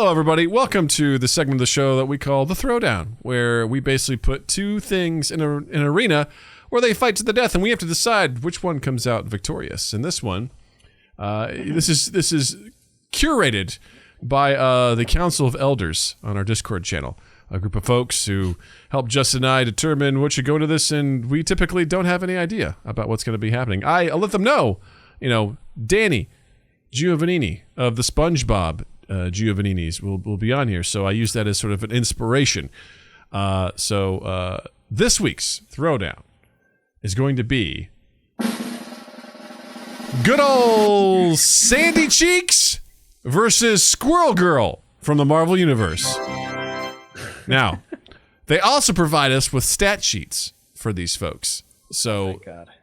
Hello, everybody. Welcome to the segment of the show that we call the Throwdown, where we basically put two things in an arena where they fight to the death, and we have to decide which one comes out victorious. And this one, this is curated by the Council of Elders on our Discord channel, a group of folks who help Justin and I determine what should go to this, and we typically don't have any idea about what's going to be happening. I let them know, Danny Giovaninni of the SpongeBob Giovanninis will be on here, so I use that as sort of an inspiration. So this week's Throwdown is going to be good old Sandy Cheeks versus Squirrel Girl from the Marvel Universe. Now, they also provide us with stat sheets for these folks, so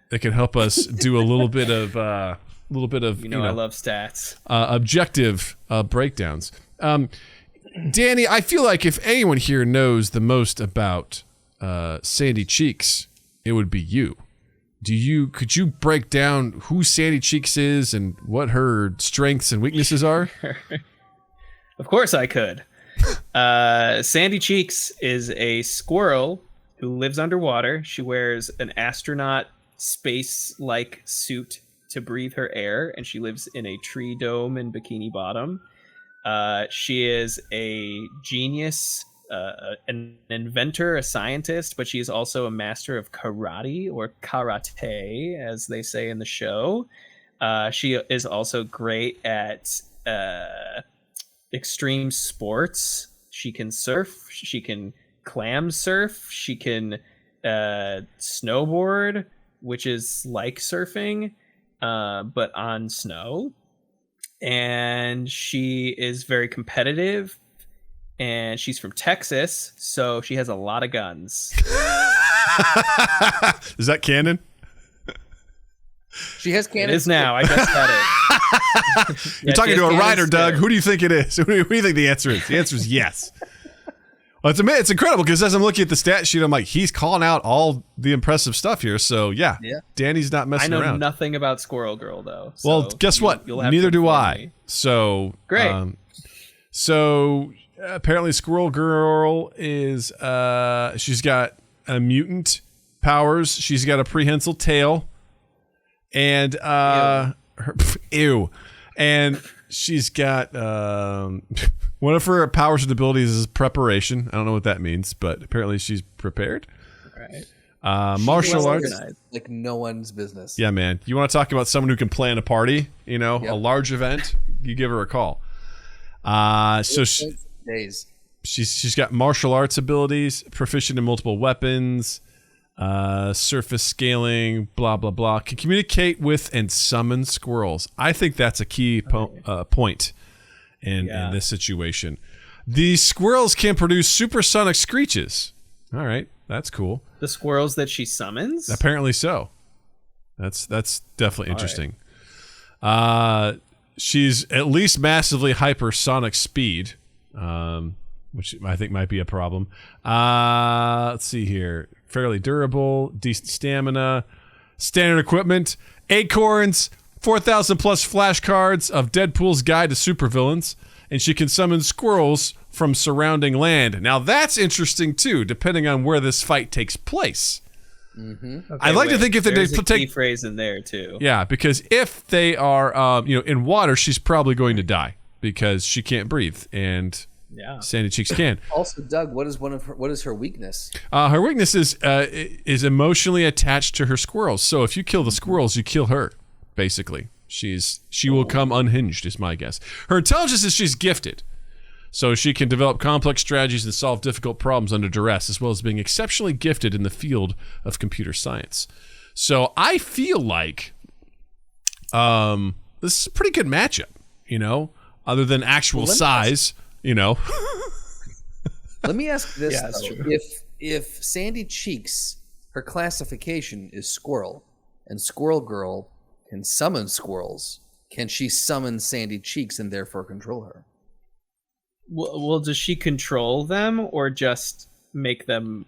they can help us do a little bit of I love stats. Objective breakdowns. Danny, I feel like if anyone here knows the most about Sandy Cheeks, it would be you. Could you break down who Sandy Cheeks is and what her strengths and weaknesses are? Of course I could. Sandy Cheeks is a squirrel who lives underwater. She wears an astronaut space-like suit to breathe her air, and she lives in a tree dome in Bikini Bottom. She is a genius, an inventor, a scientist, but she is also a master of karate, or karate, as they say in the show. She is also great at extreme sports. She can surf, she can clam surf, she can snowboard, which is like surfing, but on snow. And she is very competitive, and she's from Texas, so she has a lot of guns. Is that canon? She has cannons. It is now. I just said it. You're talking to a writer, Doug. Who do you think it is? Who do you think the answer is? The answer is yes. Well, it's incredible because as I'm looking at the stat sheet, I'm like, he's calling out all the impressive stuff here. So yeah. Danny's not messing around. I know nothing about Squirrel Girl though. So well, guess what? Neither do I. Me. So great. So apparently, Squirrel Girl is she's got a mutant powers. She's got a prehensile tail. And and she's got one of her powers and abilities is preparation. I don't know what that means, but apparently she's prepared. Right. Martial arts, like no one's business. Yeah, man. You want to talk about someone who can plan a party? A large event. You give her a call. She's got martial arts abilities, proficient in multiple weapons. Surface scaling, blah blah blah. Can communicate with and summon squirrels. I think that's a key point in this situation. These squirrels can produce supersonic screeches. All right, that's cool. The squirrels that she summons? Apparently so. That's definitely interesting. She's at least massively hypersonic speed, which I think might be a problem. Let's see here. Fairly durable, decent stamina, standard equipment, acorns, 4,000 plus flashcards of Deadpool's Guide to Supervillains, and she can summon squirrels from surrounding land. Now that's interesting too, depending on where this fight takes place. Mm-hmm. Okay, I'd like to think if they take key phrase in there too. Yeah, because if they are, in water, she's probably going to die because she can't breathe, and Sandy Cheeks can. Also, Doug, what is her weakness? Her weakness is emotionally attached to her squirrels. So if you kill the squirrels, you kill her. Basically, she will come unhinged. Is my guess. Her intelligence is she's gifted, so she can develop complex strategies and solve difficult problems under duress, as well as being exceptionally gifted in the field of computer science. So I feel like this is a pretty good matchup. Other than actual size. Let me ask this. Yeah, that's true. If Sandy Cheeks, her classification is squirrel, and Squirrel Girl can summon squirrels, can she summon Sandy Cheeks and therefore control her? Well, does she control them or just make them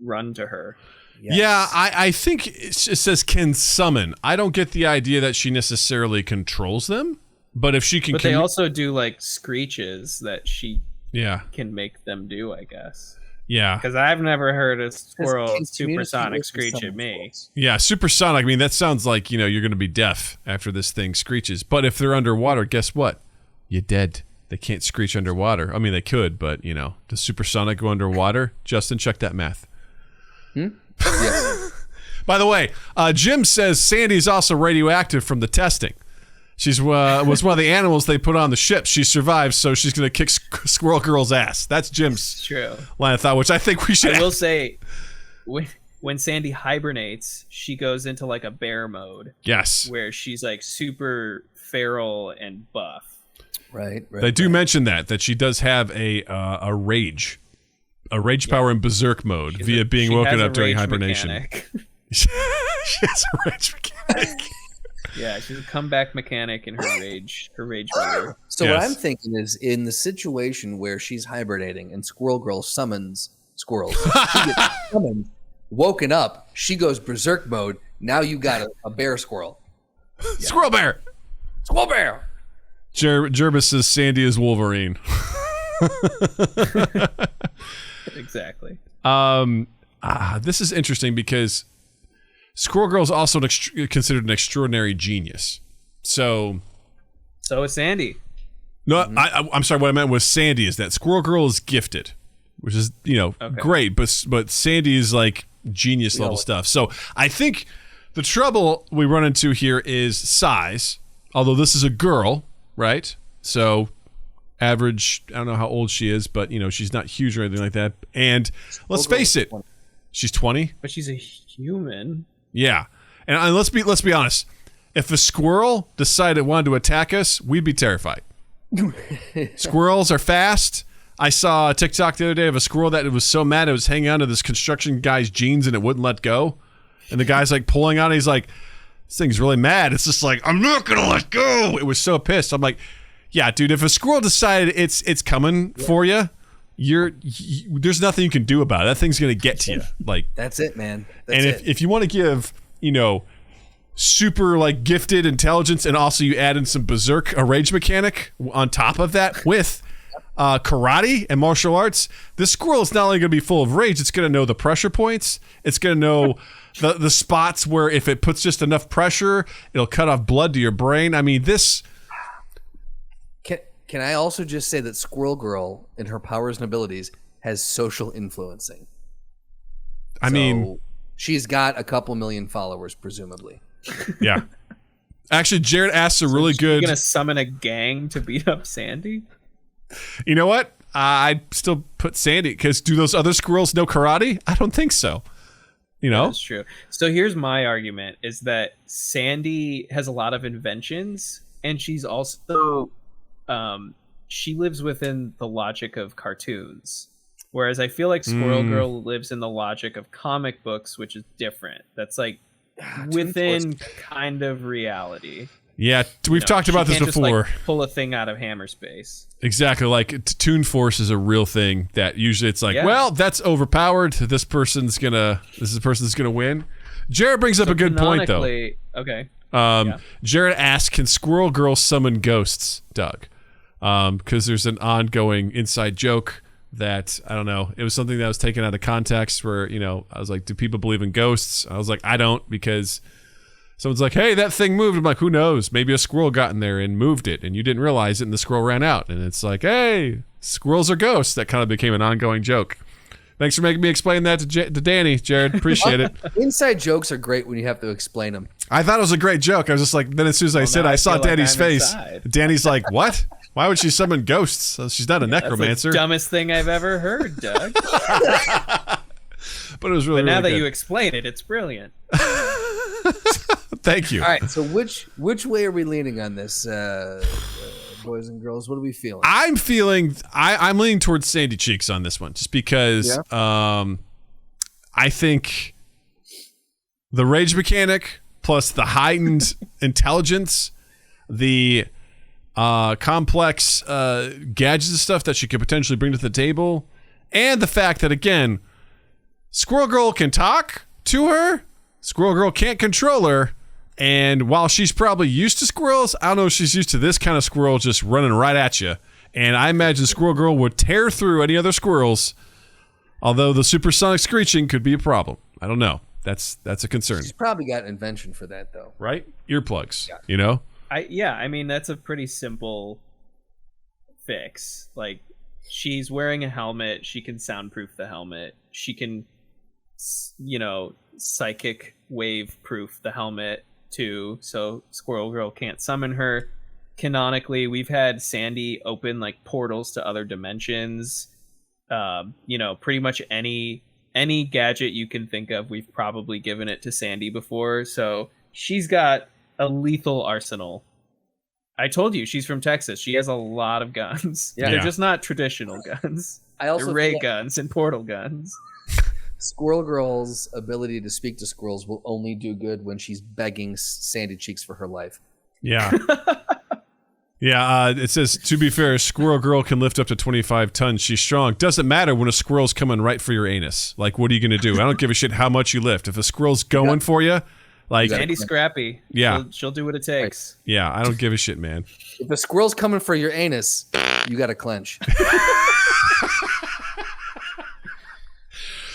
run to her? Yes. Yeah, I think it says can summon. I don't get the idea that she necessarily controls them. But if she can, but they also do like screeches that she can make them do, I guess. Yeah, because I've never heard a squirrel supersonic screech at me. Yeah, supersonic. I mean, that sounds like you're going to be deaf after this thing screeches. But if they're underwater, guess what? You're dead. They can't screech underwater. I mean, they could, but does supersonic go underwater? Justin, check that math. Yes. By the way, Jim says Sandy's also radioactive from the testing. She's was one of the animals they put on the ship. She survived, so she's going to kick Squirrel Girl's ass. That's Jim's line of thought, which I think we should... I will say, when Sandy hibernates, she goes into like a bear mode. Yes. Where she's like super feral and buff. Right. They do mention that she does have a rage power in berserk mode via being woken up during hibernation. She has a rage mechanic. Yeah, she's a comeback mechanic in her rage meter. So what I'm thinking is, in the situation where she's hibernating and Squirrel Girl summons squirrels, she gets summoned, woken up, she goes berserk mode. Now you got a bear squirrel. Yeah. Squirrel bear. Jervis says Sandy is Wolverine. Exactly. This is interesting because Squirrel Girl is also considered an extraordinary genius. So is Sandy. No, I'm sorry. What I meant was Sandy is that Squirrel Girl is gifted, which is great, but Sandy is like genius level stuff. So I think the trouble we run into here is size. Although this is a girl, right? So average. I don't know how old she is, but she's not huge or anything like that. And let's face it, she's 20. But she's a human. Yeah, and let's be honest. If a squirrel decided it wanted to attack us, we'd be terrified. Squirrels are fast. I saw a TikTok the other day of a squirrel that it was so mad it was hanging onto this construction guy's jeans and it wouldn't let go. And the guy's like pulling on it. He's like, this thing's really mad. It's just like, I'm not gonna let go. It was so pissed. I'm like, yeah, dude. If a squirrel decided it's coming for you, there's nothing you can do about it. That thing's gonna get to you. Like that's it, man. If you want to give super like gifted intelligence and also you add in some berserk, a rage mechanic on top of that with karate and martial arts, this squirrel is not only going to be full of rage, it's going to know the pressure points. It's going to know the spots where if it puts just enough pressure, it'll cut off blood to your brain. I mean, this... Can I also just say that Squirrel Girl, in her powers and abilities, has social influencing? I mean... She's got a couple million followers, presumably. Yeah. Actually, Jared asked a really good... You're going to summon a gang to beat up Sandy? You know what? I'd still put Sandy, because do those other squirrels know karate? I don't think so. That's true. So here's my argument, is that Sandy has a lot of inventions, and she's also... she lives within the logic of cartoons. Whereas I feel like Squirrel Girl lives in the logic of comic books, which is different. That's like within kind of reality. Yeah, we've talked about this before. Just, like, pull a thing out of hammer space. Exactly, like Toon Force is a real thing that usually it's like, well, that's overpowered. This is the person that's gonna win. Jared brings up a good point though. Okay. Jared asks, can Squirrel Girl summon ghosts, Doug? Because there's an ongoing inside joke that, I don't know, it was something that was taken out of context where, I was like, do people believe in ghosts? I was like, I don't, because someone's like, hey, that thing moved. I'm like, who knows? Maybe a squirrel got in there and moved it, and you didn't realize it, and the squirrel ran out. And it's like, hey, squirrels are ghosts. That kind of became an ongoing joke. Thanks for making me explain that to Danny, Jared. Appreciate it. Inside jokes are great when you have to explain them. I thought it was a great joke. I was just like, then as soon as I said, I saw Danny's face. Inside. Danny's like, what? Why would she summon ghosts? She's not a necromancer. That's the dumbest thing I've ever heard, Doug. But it was really, now really that good. you explain it, it's brilliant. Thank you. All right, so which way are we leaning on this, boys and girls? What are we feeling? I'm leaning towards Sandy Cheeks on this one, just because I think the rage mechanic plus the heightened intelligence, the complex gadgets and stuff that she could potentially bring to the table, and the fact that, again, Squirrel Girl can talk to her, Squirrel Girl can't control her. And while she's probably used to squirrels, I don't know if she's used to this kind of squirrel just running right at you. And I imagine Squirrel Girl would tear through any other squirrels, although the supersonic screeching could be a problem. I don't know. That's a concern. She's probably got an invention for that, though. Right? Earplugs, you know? I mean, that's a pretty simple fix. Like, she's wearing a helmet. She can soundproof the helmet. She can, psychic wave proof the helmet too, so Squirrel Girl can't summon her. Canonically, we've had Sandy open like portals to other dimensions. Pretty much any gadget you can think of, we've probably given it to Sandy before. So she's got a lethal arsenal. I told you, she's from Texas. She has a lot of guns. Yeah. They're just not traditional guns. I also They're ray guns and portal guns. Squirrel Girl's ability to speak to squirrels will only do good when she's begging Sandy Cheeks for her life. Yeah. Yeah, it says, to be fair, Squirrel Girl can lift up to 25 tons. She's strong. Doesn't matter when a squirrel's coming right for your anus. Like, what are you going to do? I don't give a shit how much you lift. If a squirrel's going for you, like... Sandy's scrappy. Yeah. She'll do what it takes. Right. Yeah, I don't give a shit, man. If a squirrel's coming for your anus, you got to clench.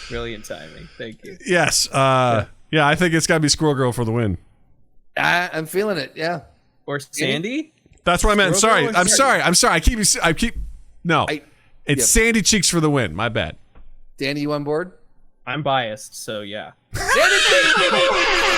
Brilliant timing. Thank you. Yes. Yeah, I think it's got to be Squirrel Girl for the win. I'm feeling it, yeah. Or Sandy? That's what I meant. Squirrel Sorry. Girl or I'm sorry. I keep. No. It's Sandy Cheeks for the win. My bad. Danny, you on board? I'm biased, so yeah. Sandy Cheeks!